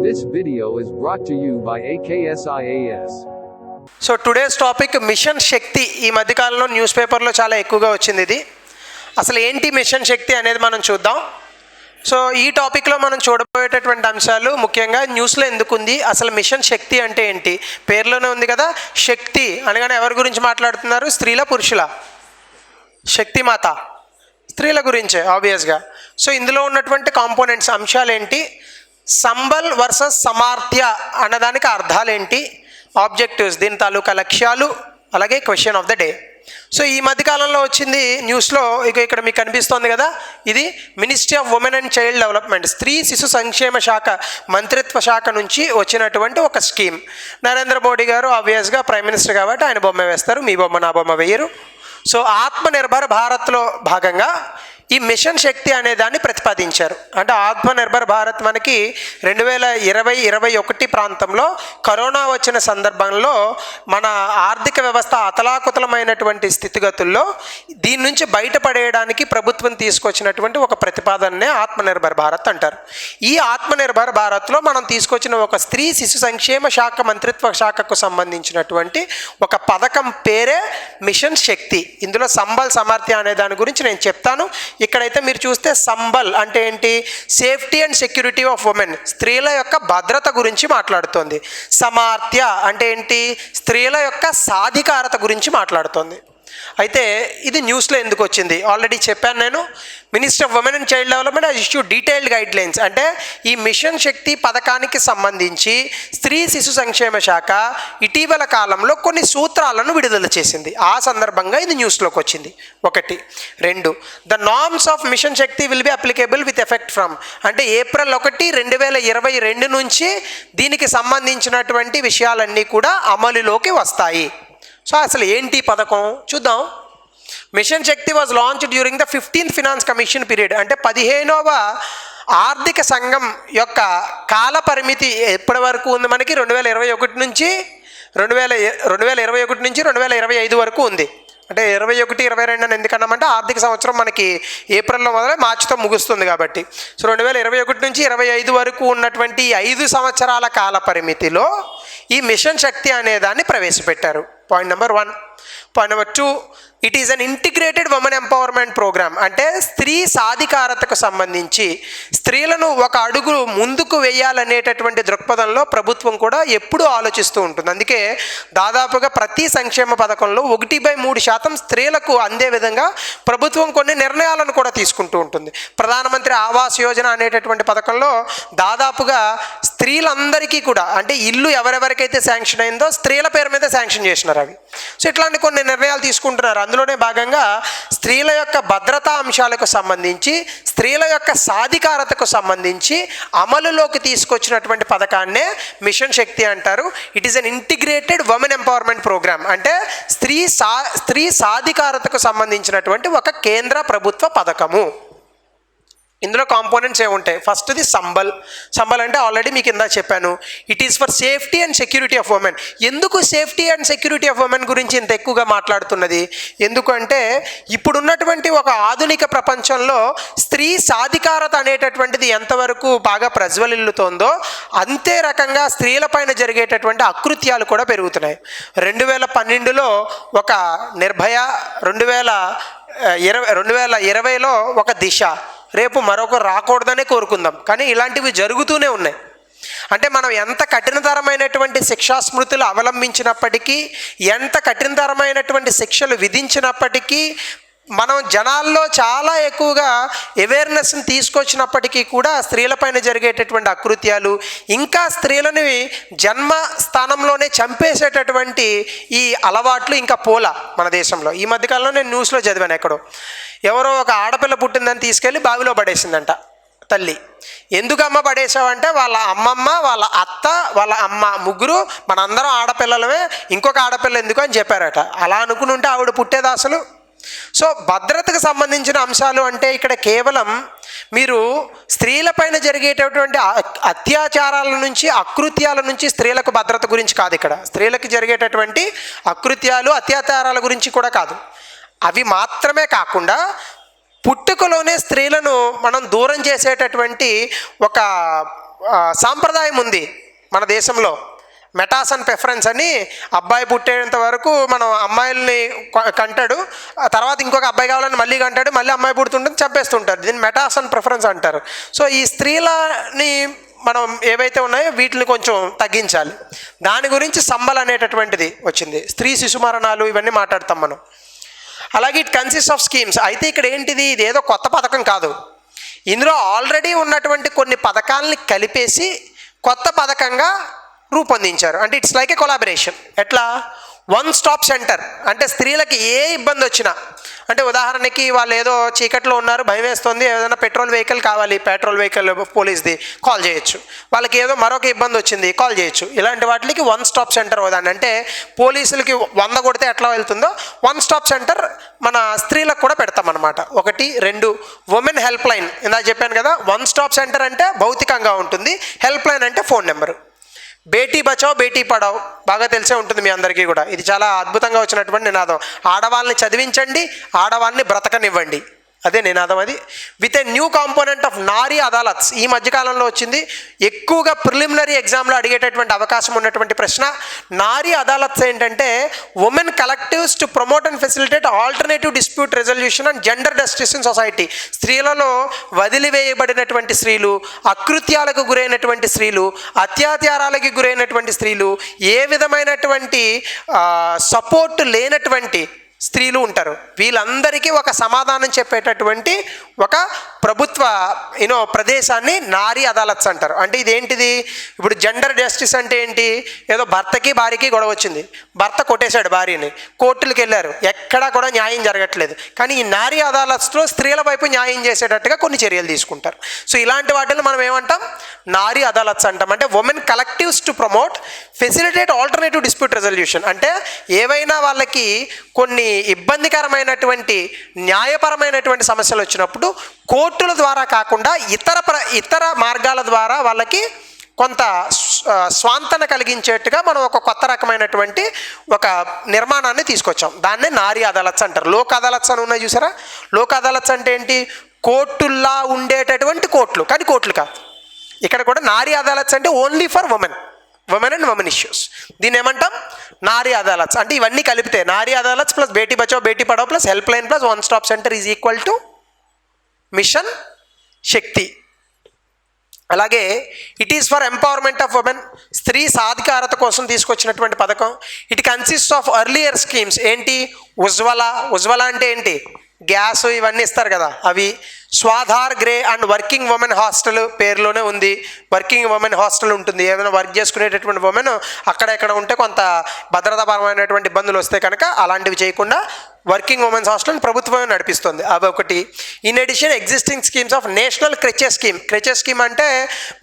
This video is brought to you by AKSIAS. So today's topic mission Shakti. ఈ మధ్యకాలంలో news పేపర్లో చాలా ఎక్కువగా వచ్చింది ఇది. అసలు ఏంటి మిషన్ శక్తి అనేది మనం చూద్దాం. సో ఈ టాపిక్లో మనం చూడబోయేటటువంటి అంశాలు ముఖ్యంగా న్యూస్లో ఎందుకుంది, అసలు మిషన్ శక్తి అంటే ఏంటి, పేర్లోనే ఉంది కదా శక్తి అనగానే ఎవరి గురించి మాట్లాడుతున్నారు, స్త్రీల పురుషుల, శక్తిమాత స్త్రీల గురించే ఆబ్వియస్గా. సో ఇందులో ఉన్నటువంటి కాంపోనెంట్స్ అంశాలు ఏంటి, సంబల్ వర్సెస్ సమార్థ్య అన్నదానికి అర్థాలు ఏంటి, ఆబ్జెక్టివ్స్ దీని తాలూకా లక్ష్యాలు, అలాగే question of the day. So ఈ మధ్యకాలంలో వచ్చింది న్యూస్లో, ఇక్కడ మీకు కనిపిస్తోంది కదా, ఇది ministry of women and child development, స్త్రీ శిశు సంక్షేమ శాఖ మంత్రిత్వ శాఖ నుంచి వచ్చినటువంటి ఒక స్కీమ్. నరేంద్ర మోడీ గారు ఆబ్వియస్గా ప్రైమ్ మినిస్టర్ కాబట్టి ఆయన బొమ్మ వేస్తారు, మీ బొమ్మ నా బొమ్మ వేయరు. సో ఆత్మనిర్భర్ భారత్లో భాగంగా ఈ మిషన్ శక్తి అనే దాన్ని ప్రతిపాదించారు. అంటే ఆత్మనిర్భర్ భారత్ మనకి 2020-21 ప్రాంతంలో కరోనా వచ్చిన సందర్భంలో మన ఆర్థిక వ్యవస్థ అతలాకుతలమైనటువంటి స్థితిగతుల్లో దీని నుంచి బయటపడేయడానికి ప్రభుత్వం తీసుకొచ్చినటువంటి ఒక ప్రతిపాదననే ఆత్మనిర్భర్ భారత్ అంటారు. ఈ ఆత్మనిర్భర్ భారత్లో మనం తీసుకొచ్చిన ఒక స్త్రీ శిశు సంక్షేమ శాఖ మంత్రిత్వ శాఖకు సంబంధించినటువంటి ఒక పథకం పేరే మిషన్ శక్తి. ఇందులో సంబల్ సామర్థ్య అనే దాని గురించి నేను చెప్తాను. ఇక్కడైతే మీరు చూస్తే సంబల్ అంటే ఏంటి, safety and security of women, స్త్రీల యొక్క భద్రత గురించి మాట్లాడుతోంది. సమార్థ్య అంటే ఏంటి, స్త్రీల యొక్క సాధికారత గురించి మాట్లాడుతోంది. అయితే ఇది న్యూస్లో ఎందుకు వచ్చింది, ఆల్రెడీ చెప్పాను నేను. Minister of women and child development has issue detailed guidelines. అంటే ఈ మిషన్ శక్తి పథకానికి సంబంధించి స్త్రీ శిశు సంక్షేమ శాఖ ఇటీవల కాలంలో కొన్ని సూత్రాలను విడుదల చేసింది. ఆ సందర్భంగా ఇది న్యూస్లోకి వచ్చింది. 1. 2, the norms of mission Shakti will be applicable with effect from, అంటే April 1, 2022 నుంచి దీనికి సంబంధించినటువంటి విషయాలన్నీ కూడా అమలులోకి వస్తాయి. సో అసలు ఏంటి పథకం చూద్దాం. Mission Shakti was launch during the 15th finance commission period, అంటే 15వ ఆర్థిక సంఘం యొక్క కాల పరిమితి ఎప్పటి వరకు ఉంది మనకి, 2021 నుంచి 2025 వరకు ఉంది. అంటే 21-22 అని ఎందుకన్నామంటే ఆర్థిక సంవత్సరం మనకి ఏప్రిల్లో మొదలై మార్చితో ముగుస్తుంది కాబట్టి. సో 2021 నుంచి 2025 వరకు ఉన్నటువంటి 5 సంవత్సరాల కాల పరిమితిలో ఈ మిషన్ శక్తి అనే దాన్ని ప్రవేశపెట్టారు. Point number 1. Point number 2, it is an integrated women empowerment programme, అంటే స్త్రీ సాధికారతకు సంబంధించి స్త్రీలను ఒక అడుగు ముందుకు వేయాలనేటటువంటి దృక్పథంలో ప్రభుత్వం కూడా ఎప్పుడూ ఆలోచిస్తూ ఉంటుంది. అందుకే దాదాపుగా ప్రతి సంక్షేమ పథకంలో 1/3% స్త్రీలకు అందే విధంగా ప్రభుత్వం కొన్ని నిర్ణయాలను కూడా తీసుకుంటూ ఉంటుంది. ప్రధానమంత్రి ఆవాస్ యోజన అనేటటువంటి పథకంలో దాదాపుగా స్త్రీలందరికీ కూడా, అంటే ఇల్లు ఎవరెవరికైతే శాంక్షన్ అయిందో స్త్రీల పేరు మీద శాంక్షన్ చేసినారు అవి. సో ఇట్లాంటి కొన్ని నిర్ణయాలు తీసుకుంటున్నారు. అందులోనే భాగంగా స్త్రీల యొక్క భద్రతా అంశాలకు సంబంధించి, స్త్రీల యొక్క సాధికారతకు సంబంధించి అమలులోకి తీసుకొచ్చినటువంటి పథకాన్నే మిషన్ శక్తి అంటారు. It is an integrated women empowerment programme, అంటే స్త్రీ సాధికారతకు సంబంధించినటువంటి ఒక కేంద్ర ప్రభుత్వ పథకము. ఇందులో కాంపోనెంట్స్ ఏముంటాయి, ఫస్ట్ది సంబల్. సంబల్ అంటే ఆల్రెడీ మీకు ఇందా చెప్పాను, it is for safety and security of women. ఎందుకు safety and security of women గురించి ఇంత ఎక్కువగా మాట్లాడుతున్నది, ఎందుకంటే ఇప్పుడున్నటువంటి ఒక ఆధునిక ప్రపంచంలో స్త్రీ సాధికారత అనేటటువంటిది ఎంతవరకు బాగా ప్రజ్వలిల్లుతోందో అంతే రకంగా స్త్రీలపైన జరిగేటటువంటి అకృత్యాలు కూడా పెరుగుతున్నాయి. 2012లో ఒక నిర్భయ, 2020లో ఒక దిశ, రేపు మరొక రాకూడదనే కోరుకుందాం. కానీ ఇలాంటివి జరుగుతూనే ఉన్నాయి. అంటే మనం ఎంత కఠినతరమైనటువంటి శిక్షా స్మృతులు అవలంబించినప్పటికీ, ఎంత కఠినతరమైనటువంటి శిక్షలు విధించినప్పటికీ, మనం జనాల్లో చాలా ఎక్కువగా అవేర్నెస్ని తీసుకొచ్చినప్పటికీ కూడా స్త్రీలపైన జరిగేటటువంటి అకృత్యాలు, ఇంకా స్త్రీలని జన్మ స్థానంలోనే చంపేసేటటువంటి ఈ అలవాట్లు ఇంకా పోలా మన దేశంలో. ఈ మధ్యకాలంలో నేను న్యూస్లో చదివాను, ఎక్కడో ఎవరో ఒక ఆడపిల్ల పుట్టిందని తీసుకెళ్ళి బావిలో పడేసిందంట తల్లి. ఎందుకమ్మ పడేసావంటే వాళ్ళ అమ్మమ్మ, వాళ్ళ అత్త, వాళ్ళ అమ్మ ముగ్గురు మనందరం ఆడపిల్లలమే, ఇంకొక ఆడపిల్ల ఎందుకు అని చెప్పారట. అలా అనుకుని ఉంటే ఆవిడ పుట్టేది అసలు. సో భద్రతకు సంబంధించిన అంశాలు అంటే ఇక్కడ కేవలం మీరు స్త్రీలపైన జరిగేటటువంటి అత్యాచారాల నుంచి, అకృత్యాల నుంచి స్త్రీలకు భద్రత గురించి కాదు. ఇక్కడ స్త్రీలకు జరిగేటటువంటి అకృత్యాలు, అత్యాచారాల గురించి కూడా కాదు. అవి మాత్రమే కాకుండా పుట్టుకలోనే స్త్రీలను మనం దూరం చేసేటటువంటి ఒక సాంప్రదాయం ఉంది మన దేశంలో, మెటాసన్ ప్రిఫరెన్స్ అని. అబ్బాయి పుట్టేంత వరకు మనం అమ్మాయిల్ని కంటాడు, ఆ తర్వాత ఇంకొక అబ్బాయి కావాలని మళ్ళీ కంటాడు, మళ్ళీ అమ్మాయి పుడుతుంటుంది చంపేస్తుంటారు. దీన్ని మెటాసన్ ప్రిఫరెన్స్ అంటారు. సో ఈ స్త్రీలని మనం ఏవైతే ఉన్నాయో వీటిని కొంచెం తగ్గించాలి. దాని గురించి సంబల్ అనేటటువంటిది వచ్చింది. స్త్రీ శిశు మరణాలు ఇవన్నీ మాట్లాడతాం మనం. అలాగే ఇట్ కన్సిస్ట్ ఆఫ్ స్కీమ్స్. అయితే ఇక్కడ ఏంటిది, ఇది ఏదో కొత్త పథకం కాదు. ఇందులో ఆల్రెడీ ఉన్నటువంటి కొన్ని పథకాలని కలిపేసి కొత్త పథకంగా రూపొందించారు. అంటే ఇట్స్ లైక్ ఏ కొలాబరేషన్. ఎట్లా? One stop centre. అంటే స్త్రీలకి ఏ ఇబ్బంది వచ్చినా, అంటే ఉదాహరణకి వాళ్ళు ఏదో చీకట్లో ఉన్నారు, భయం వేస్తుంది, ఏదైనా పెట్రోల్ వెహికల్ కావాలి, పెట్రోల్ వెహికల్ పోలీస్ది, కాల్ చేయొచ్చు. వాళ్ళకి ఏదో మరొక ఇబ్బంది వచ్చింది, కాల్ చేయొచ్చు. ఇలాంటి వాటికి వన్ స్టాప్ సెంటర్ అవుదాన్ని. అంటే పోలీసులకి 100 కొడితే ఎట్లా వెళ్తుందో వన్ స్టాప్ సెంటర్ మన స్త్రీలకు కూడా పెడతామన్నమాట. 1, 2 ఉమెన్ హెల్ప్ లైన్. ఇందాక చెప్పాను కదా, వన్ స్టాప్ సెంటర్ అంటే భౌతికంగా ఉంటుంది, హెల్ప్ లైన్ అంటే ఫోన్ నెంబరు. బేటీ బచావ్ బేటీ పడావ్ బాగా తెలిసే ఉంటుంది మీ అందరికీ కూడా. ఇది చాలా అద్భుతంగా వచ్చినటువంటి నినాదం. ఆడవాళ్ళని చదివించండి, ఆడవాళ్ళని బ్రతకనివ్వండి, అదే నినాదం అది. With a new component of నారీ అదాలత్స్. ఈ మధ్యకాలంలో వచ్చింది, ఎక్కువగా ప్రిలిమినరీ ఎగ్జామ్లో అడిగేటటువంటి అవకాశం ఉన్నటువంటి ప్రశ్న. నారీ అదాలత్స్ ఏంటంటే women collectives to promote and facilitate alternative dispute resolution and gender justice in society. స్త్రీలలో వదిలివేయబడినటువంటి స్త్రీలు, అకృత్యాలకు గురైనటువంటి స్త్రీలు, అత్యాచారాలకి గురైనటువంటి స్త్రీలు, ఏ విధమైనటువంటి సపోర్ట్ లేనటువంటి స్త్రీలు ఉంటారు, వీళ్ళందరికీ ఒక సమాధానం చెప్పేటటువంటి ఒక ప్రభుత్వ ప్రదేశాన్ని నారీ అదాలత్స్ అంటారు. అంటే ఇదేంటిది, ఇప్పుడు జెండర్ జస్టిస్ అంటే ఏంటి, ఏదో భర్తకి భార్యకి గొడవ వచ్చింది, భర్త కొట్టేశాడు భార్యని, కోర్టులకు వెళ్ళారు, ఎక్కడా కూడా న్యాయం జరగట్లేదు. కానీ ఈ నారీ అదాలత్స్లో స్త్రీల వైపు న్యాయం చేసేటట్టుగా కొన్ని చర్యలు తీసుకుంటారు. సో ఇలాంటి వాటిని మనం ఏమంటాం, నారీ అదాలత్స్ అంటాం. అంటే women collectives to promote facilitate alternative dispute resolution. అంటే ఏవైనా వాళ్ళకి కొన్ని ఇబ్బందికరమైనటువంటి న్యాయపరమైనటువంటి సమస్యలు వచ్చినప్పుడు కోర్టుల ద్వారా కాకుండా ఇతర మార్గాల ద్వారా వాళ్ళకి కొంత స్వాంతన కలిగించేట్టుగా మనం ఒక కొత్త రకమైనటువంటి ఒక నిర్మాణాన్ని తీసుకొచ్చాం. దాన్నే నారీ అదాలత్స్ అంటారు. లోక్ అదాలత్స్ అని ఉన్నాయి చూసారా. లోక్ అదాలత్స్ అంటే ఏంటి, కోర్టుల్లా ఉండేటటువంటి కోర్టులు, కానీ కోర్టులు కాదు. ఇక్కడ కూడా నారీ అదాలత్స్ అంటే only for women and women issues. దీన్ని ఏమంటాం, నారీ అదాలత్స్. అంటే ఇవన్నీ కలిపితే Nari Adalats plus Beti Bachao Beti Padhao plus help line plus one stop centre is equal to mission Shakti. అలాగే it is for empowerment of women, స్త్రీ సాధికారత కోసం తీసుకొచ్చినటువంటి పథకం. It consist of earlier schemes. ఏంటి, ఉజ్వల అంటే ఏంటి, గ్యాస్ ఇవన్నీ ఇస్తారు కదా అవి. Swadhar Greh and working women hostel పేరులోనే ఉంది. వర్కింగ్ ఉమెన్ హాస్టల్ ఉంటుంది, ఏదైనా వర్క్ చేసుకునేటటువంటి ఉమెన్ అక్కడ ఉంటే కొంత భద్రతాపరమైనటువంటి ఇబ్బందులు వస్తాయి కనుక అలాంటివి చేయకుండా వర్కింగ్ ఉమెన్స్ హాస్టల్ ప్రభుత్వమే నడిపిస్తుంది. అవి ఒకటి. In addition existing schemes of national creches scheme. Creches scheme అంటే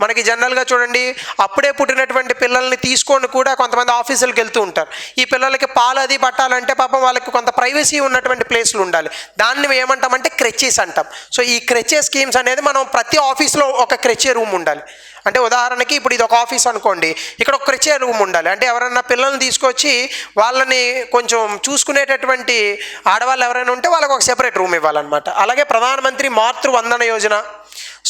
మనకి జనరల్గా చూడండి, అప్పుడే పుట్టినటువంటి పిల్లల్ని తీసుకొని కూడా కొంతమంది ఆఫీసులకు వెళ్తూ ఉంటారు. ఈ పిల్లలకి పాలు అది పట్టాలంటే పాపం వాళ్ళకి కొంత ప్రైవసీ ఉన్నటువంటి ప్లేస్లు ఉండాలి. దాన్ని ఏమంటామంటే క్రెచెస్ అంటాం. సో ఈ క్రెచె స్కీమ్స్ అనేది మనం ప్రతి ఆఫీస్లో ఒక క్రెచె రూమ్ ఉండాలి. అంటే ఉదాహరణకి ఇప్పుడు ఇది ఒక ఆఫీస్ అనుకోండి, ఇక్కడ ఒక క్రెచె రూమ్ ఉండాలి. అంటే ఎవరైనా పిల్లల్ని తీసుకొచ్చి వాళ్ళని కొంచెం చూసుకునేటటువంటి ఆడవాళ్ళు ఎవరైనా ఉంటే వాళ్ళకి ఒక సెపరేట్ రూమ్ ఇవ్వాలన్నమాట. అలాగే ప్రధానమంత్రి మాతృవందన యోజన.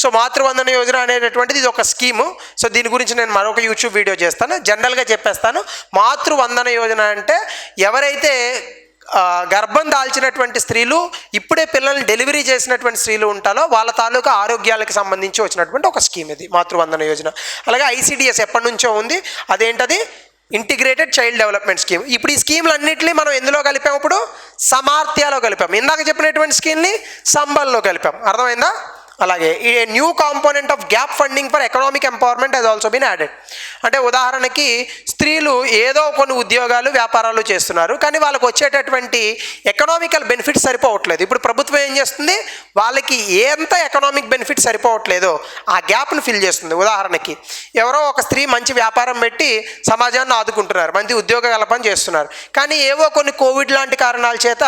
సో మాతృవందన యోజన అనేటటువంటిది ఇది ఒక స్కీము. సో దీని గురించి నేను మరొక యూట్యూబ్ వీడియో చేస్తాను. జనరల్గా చెప్పేస్తాను, మాతృవందన యోజన అంటే ఎవరైతే గర్భం దాల్చినటువంటి స్త్రీలు, ఇప్పుడే పిల్లల్ని డెలివరీ చేసినటువంటి స్త్రీలు ఉంటారో వాళ్ళ తాలూకా ఆరోగ్యాలకు సంబంధించి వచ్చినటువంటి ఒక స్కీమ్ ఇది మాతృవందన యోజన. అలాగే ఐసిడిఎస్ ఎప్పటి నుంచో ఉంది, అదేంటది ఇంటిగ్రేటెడ్ చైల్డ్ డెవలప్మెంట్ స్కీమ్. ఇప్పుడు ఈ స్కీమ్లు అన్నింటినీ మనం ఎందులో కలిపాం, ఇప్పుడు సమార్థ్యాలో కలిపాం. ఇందాక చెప్పినటువంటి స్కీమ్ని సంబల్లో కలిపాం. అర్థమైందా? అలాగే ఈ new component of gap funding for economic empowerment has also been added. అంటే ఉదాహరణకి స్త్రీలు ఏదో కొన్ని ఉద్యోగాలు వ్యాపారాలు చేస్తున్నారు, కానీ వాళ్ళకి వచ్చేటటువంటి ఎకనామికల్ బెనిఫిట్స్ సరిపోవట్లేదు. ఇప్పుడు ప్రభుత్వం ఏం చేస్తుంది, వాళ్ళకి ఎంత ఎకనామిక్ బెనిఫిట్ సరిపోవట్లేదో ఆ గ్యాప్ను ఫిల్ చేస్తుంది. ఉదాహరణకి ఎవరో ఒక స్త్రీ మంచి వ్యాపారం పెట్టి సమాజాన్ని ఆదుకుంటున్నారు, మంచి ఉద్యోగ కల్పన చేస్తున్నారు, కానీ ఏవో కొన్ని కోవిడ్ లాంటి కారణాల చేత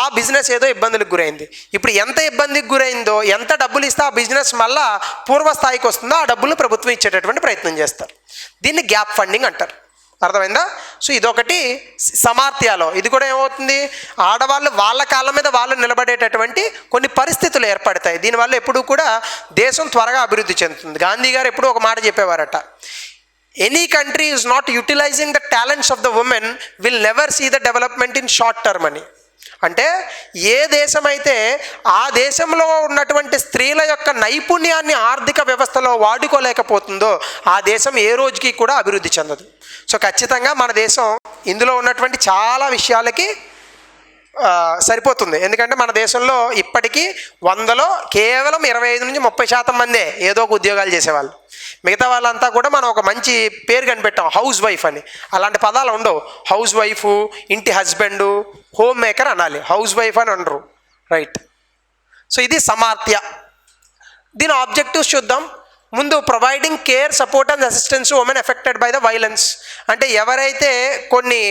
ఆ బిజినెస్ ఏదో ఇబ్బందులకు గురైంది. ఇప్పుడు ఎంత ఇబ్బందికి గురైందో, ఎంత డబ్బులు ఇస్తే ఆ బిజినెస్ మళ్ళా పూర్వ స్థాయికి వస్తుందో ఆ డబ్బులు ప్రభుత్వం ఇచ్చేటటువంటి ప్రయత్నం చేస్తారు. దీన్ని గ్యాప్ ఫండింగ్ అంటారు. అర్థమైందా? సో ఇదొకటి సమార్త్యాలో. ఇది కూడా ఏమవుతుంది, ఆడవాళ్ళు వాళ్ళ కాళ్ళ మీద వాళ్ళు నిలబడేటటువంటి కొన్ని పరిస్థితులు ఏర్పడతాయి. దీనివల్ల ఎప్పుడూ కూడా దేశం త్వరగా అభివృద్ధి చెందుతుంది. గాంధీ గారు ఎప్పుడూ ఒక మాట చెప్పేవారట, any country is not utilising the talents of the women will never see the development in short term అని. అంటే ఏ దేశం అయితే ఆ దేశంలో ఉన్నటువంటి స్త్రీల యొక్క నైపుణ్యాన్ని ఆర్థిక వ్యవస్థలో వాడుకోలేకపోతుందో ఆ దేశం ఏ రోజుకి కూడా అభివృద్ధి చెందదు. సో ఖచ్చితంగా మన దేశం ఇందులో ఉన్నటువంటి చాలా విషయాలకి సరిపోతుంది. ఎందుకంటే మన దేశంలో ఇప్పటికీ 100లో కేవలం 25 నుంచి 30% మందే ఏదో ఒక ఉద్యోగాలు చేసేవాళ్ళు. మిగతా వాళ్ళంతా కూడా మనం ఒక మంచి పేరు కనిపెట్టాం, హౌస్ వైఫ్ అని. అలాంటి పదాలు ఉండవు. హౌస్ వైఫ్, ఇంటి హస్బెండు, హోమ్ మేకర్ అనాలి, హౌస్ వైఫ్ అని అనరు. రైట్. సో ఇది సమార్త్య. దీని ఆబ్జెక్టివ్స్ చూద్దాం. ముందు providing care, support and assistance women affected by the violence. అంటే ఎవరైతే కొన్ని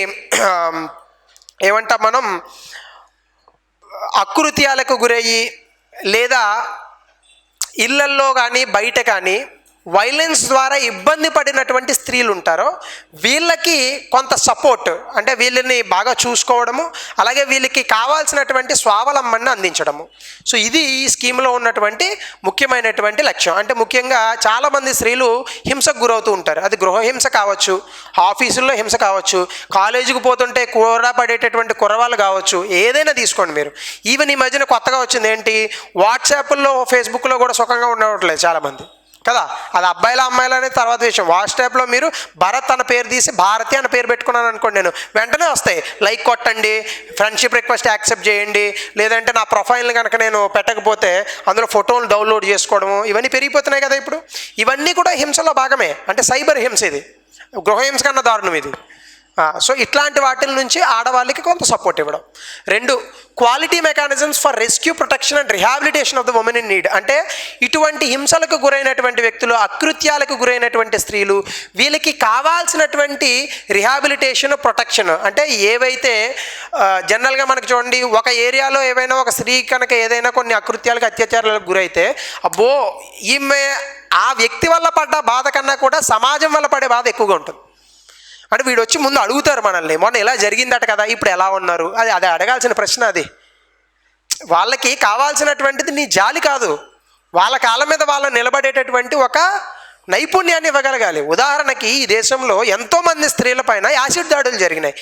ఏమంటాం మనం అకృత్యాలకు గురయ్యి లేదా ఇళ్లల్లో కానీ బయట కానీ వైలెన్స్ ద్వారా ఇబ్బంది పడినటువంటి స్త్రీలు ఉంటారో వీళ్ళకి కొంత సపోర్ట్, అంటే వీళ్ళని బాగా చూసుకోవడము, అలాగే వీళ్ళకి కావాల్సినటువంటి స్వావలంబనని అందించడము. సో ఇది ఈ స్కీమ్లో ఉన్నటువంటి ముఖ్యమైనటువంటి లక్ష్యం. అంటే ముఖ్యంగా చాలామంది స్త్రీలు హింసకు గురవుతూ ఉంటారు. అది గృహహింస కావచ్చు, ఆఫీసుల్లో హింస కావచ్చు, కాలేజీకి పోతుంటే కూర పడేటటువంటి కుర్రవాళ్ళు కావచ్చు, ఏదైనా తీసుకోండి మీరు. ఈవెన్ ఈ మధ్యన కొత్తగా వచ్చింది ఏంటి, వాట్సాప్లో ఫేస్బుక్లో కూడా సుఖంగా ఉండట్లేదు చాలామంది కదా. అది అబ్బాయిల అమ్మాయిలు అనేది తర్వాత విషయం. వాట్సాప్లో మీరు భరత్ అన్న పేరు తీసి భారతి అన్న పేరు పెట్టుకున్నాను అనుకోండి, నేను వెంటనే వస్తాయి, లైక్ కొట్టండి, ఫ్రెండ్షిప్ రిక్వెస్ట్ యాక్సెప్ట్ చేయండి, లేదంటే నా ప్రొఫైల్ని కనుక నేను పెట్టకపోతే అందులో ఫోటోలు డౌన్లోడ్ చేసుకోవడము, ఇవన్నీ పెరిగిపోతున్నాయి కదా ఇప్పుడు. ఇవన్నీ కూడా హింసలో భాగమే. అంటే సైబర్ హింస, ఇది గృహహింస కన్నా దారుణం ఇది. సో ఇట్లాంటి వాటి నుంచి ఆడవాళ్ళకి కొంత సపోర్ట్ ఇవ్వడం. 2, quality mechanisms for rescue, protection and rehabilitation of the women in need. అంటే ఇటువంటి హింసలకు గురైనటువంటి వ్యక్తులు, అకృత్యాలకు గురైనటువంటి స్త్రీలు, వీళ్ళకి కావాల్సినటువంటి రిహాబిలిటేషన్, ప్రొటెక్షన్. అంటే ఏవైతే జనరల్గా మనకు చూడండి, ఒక ఏరియాలో ఏవైనా ఒక స్త్రీ కనుక ఏదైనా కొన్ని అకృత్యాలకు, అత్యాచారాలకు గురైతే అబ్బో ఈమె ఆ వ్యక్తి వల్ల పడ్డ బాధ కన్నా కూడా సమాజం వల్ల పడే బాధ ఎక్కువగా ఉంటుంది. అంటే వీడు వచ్చి ముందు అడుగుతారు మనల్ని, మొన్న ఇలా జరిగిందట కదా, ఇప్పుడు ఎలా ఉన్నారు, అది అడగాల్సిన ప్రశ్న. అది వాళ్ళకి కావాల్సినటువంటిది నీ జాలి కాదు, వాళ్ళ కాళ్ళ మీద వాళ్ళు నిలబడేటటువంటి ఒక నైపుణ్యాన్ని ఇవ్వగలగాలి. ఉదాహరణకి ఈ దేశంలో ఎంతోమంది స్త్రీల పైన యాసిడ్ దాడులు జరిగినాయి.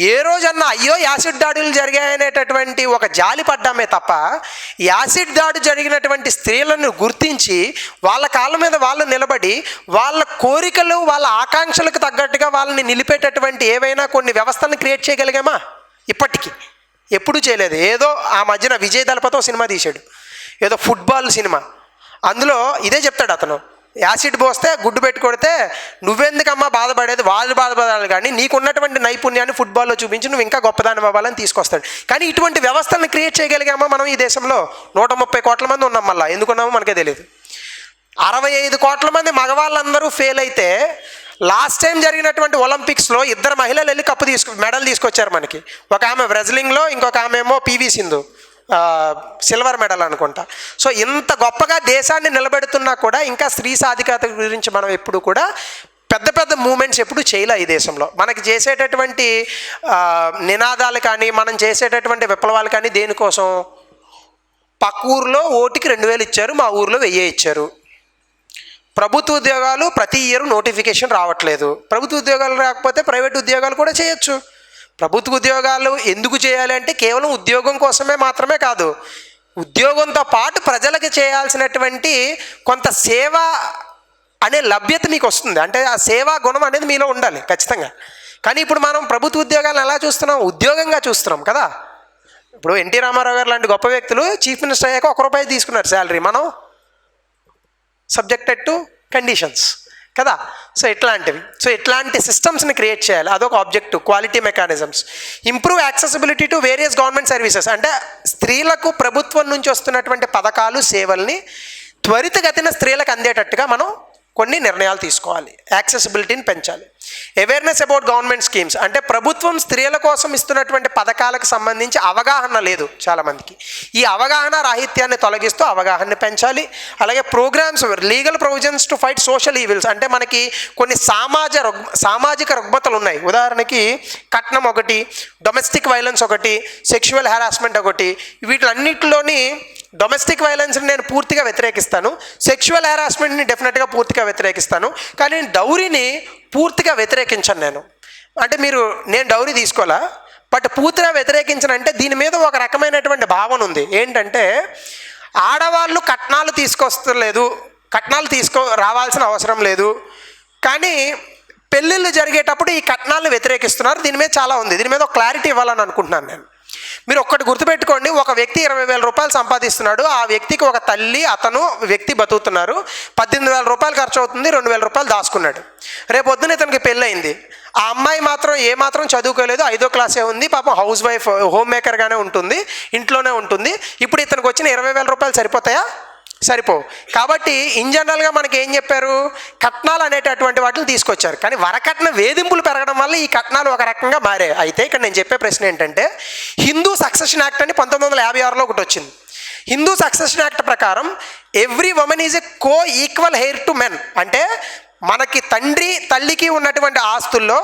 ఏ రోజన్నా అయ్యో యాసిడ్ దాడులు జరిగాయనేటటువంటి ఒక జాలి పడ్డామే తప్ప, యాసిడ్ దాడి జరిగినటువంటి స్త్రీలను గుర్తించి వాళ్ళ కాళ్ళ మీద వాళ్ళు నిలబడి వాళ్ళ కోరికలు, వాళ్ళ ఆకాంక్షలకు తగ్గట్టుగా వాళ్ళని నిలిపేటటువంటి ఏవైనా కొన్ని వ్యవస్థలను క్రియేట్ చేయగలిగామా? ఇప్పటికీ ఎప్పుడూ చేయలేదు. ఏదో ఆ మధ్యన విజయ్ దళపతితో సినిమా తీశాడు, ఏదో ఫుట్బాల్ సినిమా. అందులో ఇదే చెప్తాడు అతను, యాసిడ్ పోస్తే గుడ్డు పెట్టి కొడితే నువ్వెందుకమ్మా బాధపడేది, వాళ్ళు బాధపడాలి, కానీ నీకున్నటువంటి నైపుణ్యాన్ని ఫుట్బాల్లో చూపించి నువ్వు ఇంకా గొప్పదాన్ని అవ్వాలని తీసుకొస్తాడు. కానీ ఇటువంటి వ్యవస్థలను క్రియేట్ చేయగలిగామా మనం ఈ దేశంలో? 130 కోట్ల మంది ఉన్నాం, మళ్ళీ ఎందుకున్నామో మనకే తెలియదు. 65 కోట్ల మంది మగవాళ్ళందరూ ఫెయిల్ అయితే లాస్ట్ టైం జరిగినటువంటి ఒలింపిక్స్లో 2 మహిళలు వెళ్ళి మెడల్ తీసుకొచ్చారు మనకి. ఒక ఆమె రెజ్లింగ్లో, ఇంకొక ఆమె ఏమో పివి సింధు సిల్వర్ మెడల్ అనుకుంటా. సో ఇంత గొప్పగా దేశాన్ని నిలబెడుతున్నా కూడా ఇంకా స్త్రీ సాధికారత గురించి మనం ఎప్పుడు కూడా పెద్ద పెద్ద మూమెంట్స్ ఎప్పుడు చేయలే ఈ దేశంలో. మనకి చేసేటటువంటి నినాదాలు కానీ, మనం చేసేటటువంటి విప్లవాలు కానీ దేనికోసం? పక్క ఊరిలో ఓటుకి 2000 ఇచ్చారు, మా ఊరిలో 1000 ఇచ్చారు. ప్రభుత్వ ఉద్యోగాలు ప్రతి ఇయర్ నోటిఫికేషన్ రావట్లేదు. ప్రభుత్వ ఉద్యోగాలు రాకపోతే ప్రైవేట్ ఉద్యోగాలు కూడా చేయొచ్చు. ప్రభుత్వ ఉద్యోగాలు ఎందుకు చేయాలి అంటే కేవలం ఉద్యోగం కోసమే మాత్రమే కాదు, ఉద్యోగంతో పాటు ప్రజలకు చేయాల్సినటువంటి కొంత సేవ అనే లభ్యత మీకు వస్తుంది. అంటే ఆ సేవా గుణం అనేది మీలో ఉండాలి ఖచ్చితంగా. కానీ ఇప్పుడు మనం ప్రభుత్వ ఉద్యోగాలను ఎలా చూస్తున్నాం? ఉద్యోగంగా చూస్తున్నాం కదా. ఇప్పుడు ఎన్టీ రామారావు గారు లాంటి గొప్ప వ్యక్తులు చీఫ్ మినిస్టర్ అయ్యాక ₹1 తీసుకున్నారు శాలరీ, మనం సబ్జెక్టెడ్ టు కండిషన్స్ కదా. సో ఇట్లాంటి సిస్టమ్స్ని క్రియేట్ చేయాలి, అదొక objective. Quality mechanisms, improve accessibility to various government services. అంటే స్త్రీలకు ప్రభుత్వం నుంచి వస్తున్నటువంటి పథకాలు, సేవల్ని త్వరితగతిన స్త్రీలకు అందేటట్టుగా మనం కొన్ని నిర్ణయాలు తీసుకోవాలి, యాక్సెసిబిలిటీని పెంచాలి. అవేర్నెస్ అబౌట్ గవర్నమెంట్ స్కీమ్స్ అంటే ప్రభుత్వం స్త్రీల కోసం ఇస్తున్నటువంటి పథకాలకు సంబంధించి అవగాహన లేదు చాలామందికి. ఈ అవగాహన రాహిత్యాన్ని తొలగిస్తూ అవగాహనని పెంచాలి. అలాగే programmes, legal provisions to fight social evils అంటే మనకి కొన్ని సామాజిక రుగ్మతలు ఉన్నాయి. ఉదాహరణకి కట్నం ఒకటి, డొమెస్టిక్ వైలెన్స్ ఒకటి, సెక్షువల్ హెరాస్మెంట్ ఒకటి. వీటిలన్నిటిలోని డొమెస్టిక్ వైలెన్స్ని నేను పూర్తిగా వ్యతిరేకిస్తాను, సెక్షువల్ హెరాస్మెంట్ని డెఫినెట్గా పూర్తిగా వ్యతిరేకిస్తాను, కానీ డౌరీని పూర్తిగా వ్యతిరేకించను నేను. అంటే నేను డౌరీ తీసుకోవాలా, బట్ పూర్తిగా వ్యతిరేకించనంటే దీని మీద ఒక రకమైనటువంటి భావన ఉంది. ఏంటంటే ఆడవాళ్ళు కట్నాలు రావాల్సిన అవసరం లేదు, కానీ పెళ్ళిళ్ళు జరిగేటప్పుడు ఈ కట్నాలను వ్యతిరేకిస్తున్నారు. దీని మీద చాలా ఉంది. దీని మీద ఒక క్లారిటీ ఇవ్వాలని అనుకుంటున్నాను నేను. మీరు ఒక్కటి గుర్తుపెట్టుకోండి, ఒక వ్యక్తి 20,000 రూపాయలు సంపాదిస్తున్నాడు, ఆ వ్యక్తికి ఒక తల్లి వ్యక్తి బతుకుతున్నారు, 18,000 రూపాయలు ఖర్చు అవుతుంది, 2,000 రూపాయలు దాచుకున్నాడు. రేపొద్దున ఇతనికి పెళ్ళయింది. ఆ అమ్మాయి మాత్రం ఏమాత్రం చదువుకోలేదు, 5వ క్లాసే ఉంది, పాపం హౌస్ వైఫ్, హోమ్ మేకర్గానే ఉంటుంది, ఇంట్లోనే ఉంటుంది. ఇప్పుడు ఇతనికి వచ్చిన 20,000 రూపాయలు సరిపోతాయా? సరిపోవు. కాబట్టి ఇన్ జనరల్గా మనకి ఏం చెప్పారు, కట్నాలు అనేటటువంటి వాటిని తీసుకొచ్చారు. కానీ వరకట్న వేధింపులు పెరగడం వల్ల ఈ కట్నాలు ఒక రకంగా మారాయి. అయితే ఇక్కడ నేను చెప్పే ప్రశ్న ఏంటంటే, హిందూ సక్సెషన్ యాక్ట్ అని 1956లో ఒకటి వచ్చింది. హిందూ సక్సెషన్ యాక్ట్ ప్రకారం every women is a co equal hair to men. అంటే మనకి తల్లికి ఉన్నటువంటి ఆస్తుల్లో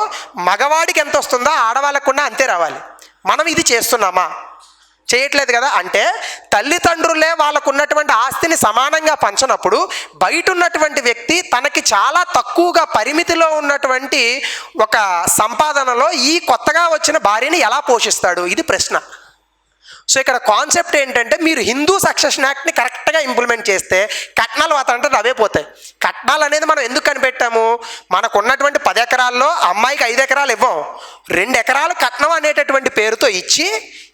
మగవాడికి ఎంత వస్తుందో ఆడవాళ్ళకు కూడా అంతే రావాలి. మనం ఇది చేస్తున్నామా? చేయట్లేదు కదా. అంటే తల్లిదండ్రులే వాళ్ళకు ఉన్నటువంటి ఆస్తిని సమానంగా పంచనప్పుడు బయట ఉన్నటువంటి వ్యక్తి తనకి చాలా తక్కువగా పరిమితిలో ఉన్నటువంటి ఒక సంపాదనలో ఈ కొత్తగా వచ్చిన భార్యని ఎలా పోషిస్తాడు? ఇది ప్రశ్న. సో ఇక్కడ కాన్సెప్ట్ ఏంటంటే, మీరు హిందూ సక్సెషన్ యాక్ట్ని కరెక్ట్గా ఇంప్లిమెంట్ చేస్తే కట్నాలు వాతంటే అవే పోతాయి. కట్నాలు అనేది మనం ఎందుకు కనిపెట్టాము, మనకు ఉన్నటువంటి 10 ఎకరాల్లో అమ్మాయికి 5 ఎకరాలు ఇవ్వం, 2 ఎకరాలు కట్నం అనేటటువంటి పేరుతో ఇచ్చి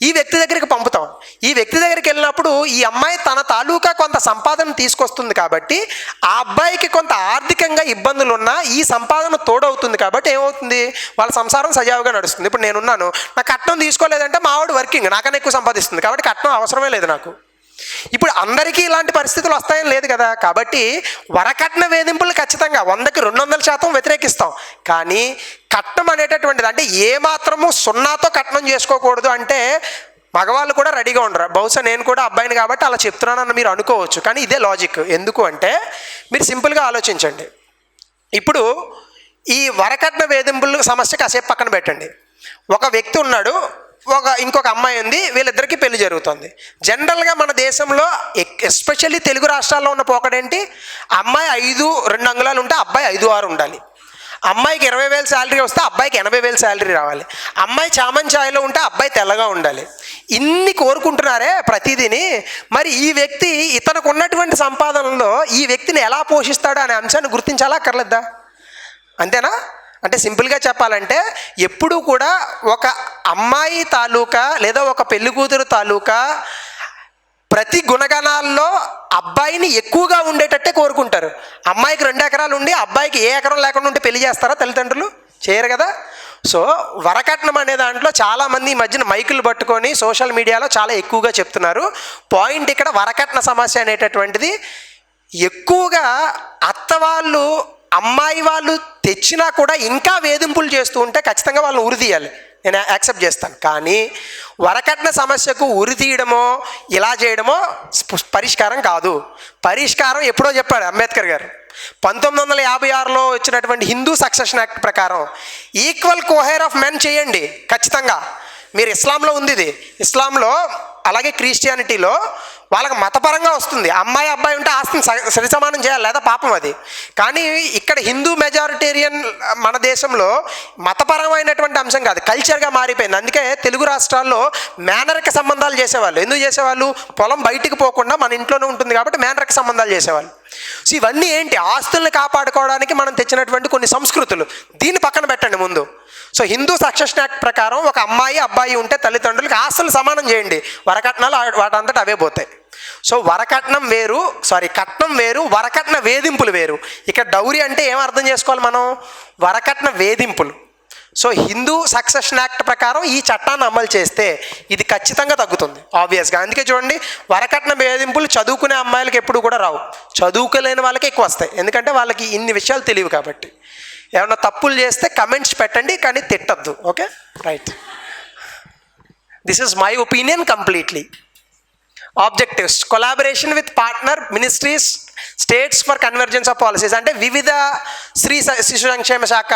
ఈ వ్యక్తి దగ్గరికి పంపుతాం. ఈ వ్యక్తి దగ్గరికి వెళ్ళినప్పుడు ఈ అమ్మాయి తన తాలూకా కొంత సంపాదన తీసుకొస్తుంది కాబట్టి ఆ అబ్బాయికి కొంత ఆర్థికంగా ఇబ్బందులు ఉన్నా ఈ సంపాదన తోడవుతుంది కాబట్టి ఏమవుతుంది, వాళ్ళ సంసారం సజావుగా నడుస్తుంది. ఇప్పుడు నేనున్నాను, నా కట్నం తీసుకోలేదంటే మా ఆవిడ వర్కింగ్, నాకన్నా ఎక్కువ సంపాదిస్తుంది కాబట్టి కట్నం అవసరమే లేదు నాకు. ఇప్పుడు అందరికీ ఇలాంటి పరిస్థితులు వస్తాయని లేదు కదా. కాబట్టి వరకట్న వేధింపులు ఖచ్చితంగా 100కి 200% వ్యతిరేకిస్తాం. కానీ కట్నం అనేటటువంటిది అంటే ఏమాత్రము 0తో కట్నం చేసుకోకూడదు అంటే మగవాళ్ళు కూడా రెడీగా ఉండరు. బహుశా నేను కూడా అబ్బాయిని కాబట్టి అలా చెప్తున్నానని మీరు అనుకోవచ్చు, కానీ ఇదే లాజిక్. ఎందుకు అంటే మీరు సింపుల్గా ఆలోచించండి. ఇప్పుడు ఈ వరకట్న వేధింపుల సమస్య కాసేపు పక్కన పెట్టండి. ఒక వ్యక్తి ఉన్నాడు, ఇంకొక అమ్మాయి ఉంది, వీళ్ళిద్దరికీ పెళ్లి జరుగుతుంది. జనరల్గా మన దేశంలో ఎస్పెషల్లీ తెలుగు రాష్ట్రాల్లో ఉన్న పోకడేంటి, అమ్మాయి 5-2 అంగుళాలు ఉంటే అబ్బాయి 5-6 ఉండాలి. అమ్మాయికి 20,000 శాలరీ వస్తే అబ్బాయికి 80,000 శాలరీ రావాలి. అమ్మాయి చామన్ ఛాయలో ఉంటే అబ్బాయి తెల్లగా ఉండాలి. ఇన్ని కోరుకుంటున్నారే ప్రతిదీని. మరి ఈ వ్యక్తి ఇతనికి ఉన్నటువంటి సంపాదనలో ఈ వ్యక్తిని ఎలా పోషిస్తాడు అనే అంశాన్ని గుర్తించాలా అక్కర్లేదా? అంతేనా? అంటే సింపుల్గా చెప్పాలంటే ఎప్పుడూ కూడా ఒక అమ్మాయి తాలూకా లేదా ఒక పెళ్లి కూతురు తాలూకా ప్రతి గుణగణాల్లో అబ్బాయిని ఎక్కువగా ఉండేటట్టే కోరుకుంటారు. అమ్మాయికి 2 ఎకరాలు ఉండి అబ్బాయికి ఏ ఎకరం లేకుండా ఉంటే పెళ్లి చేస్తారా తల్లిదండ్రులు? చేయరు కదా. సో వరకట్నం అనే దాంట్లో చాలామంది ఈ మధ్యన మైకులు పట్టుకొని సోషల్ మీడియాలో చాలా ఎక్కువగా చెప్తున్నారు. పాయింట్ ఇక్కడ వరకట్న సమస్య అనేటటువంటిది ఎక్కువగా అత్తవాళ్ళు అమ్మాయి వాళ్ళు తెచ్చినా కూడా ఇంకా వేధింపులు చేస్తూ ఉంటే ఖచ్చితంగా వాళ్ళని ఉరి తీయాలి, నేను యాక్సెప్ట్ చేస్తాను. కానీ వరకట్న సమస్యకు ఉరి తీయడమో ఇలా చేయడమో పరిష్కారం కాదు. పరిష్కారం ఎప్పుడో చెప్పాడు అంబేద్కర్ గారు. 1956లో వచ్చినటువంటి హిందూ సక్సెషన్ యాక్ట్ ప్రకారం ఈక్వల్ కోహెయిర్ ఆఫ్ మెన్ చేయండి ఖచ్చితంగా. మీరు ఇస్లాంలో ఉంది ఇది, ఇస్లాంలో అలాగే క్రిస్టియానిటీలో వాళ్ళకి మతపరంగా వస్తుంది. అమ్మాయి అబ్బాయి ఉంటే ఆస్తిని సరి సమానం చేయాలి, లేదా పాపం అది. కానీ ఇక్కడ హిందూ మెజారిటేరియన్ మన దేశంలో మతపరమైనటువంటి అంశం కాదు, కల్చర్గా మారిపోయింది. అందుకే తెలుగు రాష్ట్రాల్లో మేనరిక సంబంధాలు చేసేవాళ్ళు. ఎందుకు చేసేవాళ్ళు? పొలం బయటికి పోకుండా మన ఇంట్లోనే ఉంటుంది కాబట్టి మేనరిక సంబంధాలు చేసేవాళ్ళు. సో ఇవన్నీ ఏంటి, ఆస్తుల్ని కాపాడుకోవడానికి మనం తెచ్చినటువంటి కొన్ని సంస్కృతులు. దీన్ని పక్కన పెట్టండి ముందు. సో హిందూ సక్సెషన్ యాక్ట్ ప్రకారం ఒక అమ్మాయి అబ్బాయి ఉంటే తల్లిదండ్రులకి ఆస్తులు సమానం చేయండి, వరకట్నాలు వాటంతట అవే పోతాయి. సో కట్నం వేరు, వరకట్న వేధింపులు వేరు. ఇక్కడ డౌరీ అంటే ఏం అర్థం చేసుకోవాలి మనం? వరకట్న వేధింపులు. సో హిందూ సక్సెషన్ యాక్ట్ ప్రకారం ఈ చట్టాన్ని అమలు చేస్తే ఇది ఖచ్చితంగా తగ్గుతుంది ఆబ్వియస్గా. అందుకే చూడండి, వరకట్న వేధింపులు చదువుకునే అమ్మాయిలకి ఎప్పుడు కూడా రావు, చదువుకోలేని వాళ్ళకి ఎక్కువ వస్తాయి. ఎందుకంటే వాళ్ళకి ఇన్ని విషయాలు తెలియవు కాబట్టి. ఏమన్నా తప్పులు చేస్తే కమెంట్స్ పెట్టండి, కానీ తిట్టద్దు. Okay, right. This is my opinion completely. Objectives: collaboration with partner ministries, states for convergence of policies. అంటే వివిధ స్త్రీ శిశు సంక్షేమ శాఖ,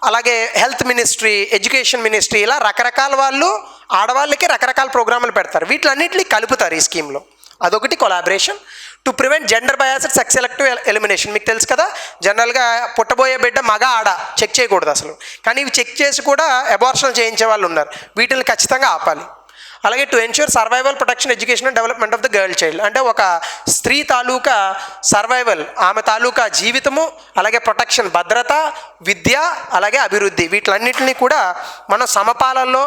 అలాగే హెల్త్ మినిస్ట్రీ, ఎడ్యుకేషన్ మినిస్ట్రీ, ఇలా రకరకాల వాళ్ళు ఆడవాళ్ళకి రకరకాల ప్రోగ్రాములు పెడతారు. వీటిలన్నింటినీ కలుపుతారు ఈ స్కీమ్లో. అదొకటి collaboration. To prevent gender biased sex selective elimination. మీకు తెలుసు కదా, జనరల్గా పుట్టబోయే బిడ్డ మగ ఆడ చెక్ చేయకూడదు అసలు, కానీ ఇవి చెక్ చేసి కూడా అబార్షన్ చేయించే వాళ్ళు ఉన్నారు. వీటిని ఖచ్చితంగా ఆపాలి. అలాగే to ensure survival, protection, education and development of the girl child. అంటే ఒక స్త్రీ తాలూకా సర్వైవల్, ఆమె తాలూకా జీవితము, అలాగే ప్రొటెక్షన్, భద్రత, విద్య, అలాగే అభివృద్ధి, వీటిలన్నింటినీ కూడా మనం సమపాలనలో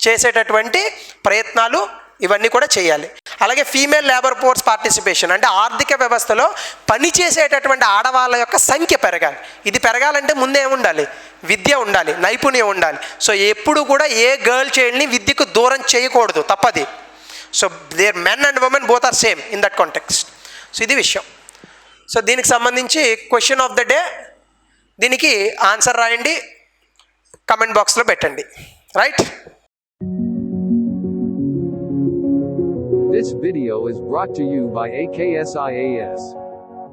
చేసేటటువంటి ప్రయత్నాలు ఇవన్నీ కూడా చేయాలి. అలాగే ఫీమేల్ లేబర్ ఫోర్స్ పార్టిసిపేషన్. అంటే ఆర్థిక వ్యవస్థలో పనిచేసేటటువంటి ఆడవాళ్ళ యొక్క సంఖ్య పెరగాలి. ఇది పెరగాలంటే ముందే ఏముండాలి? విద్య ఉండాలి, నైపుణ్యం ఉండాలి. సో ఎప్పుడు కూడా ఏ గర్ల్ చైల్డ్ని విద్యకు దూరం చేయకూడదు, తప్పది. So there men and women both are same in that context. So ఇది విషయం. సో దీనికి సంబంధించి క్వశ్చన్ ఆఫ్ ద డే, దీనికి ఆన్సర్ రాయండి, కమెంట్ బాక్స్లో పెట్టండి. Right. This video is brought to you by AKSIAS.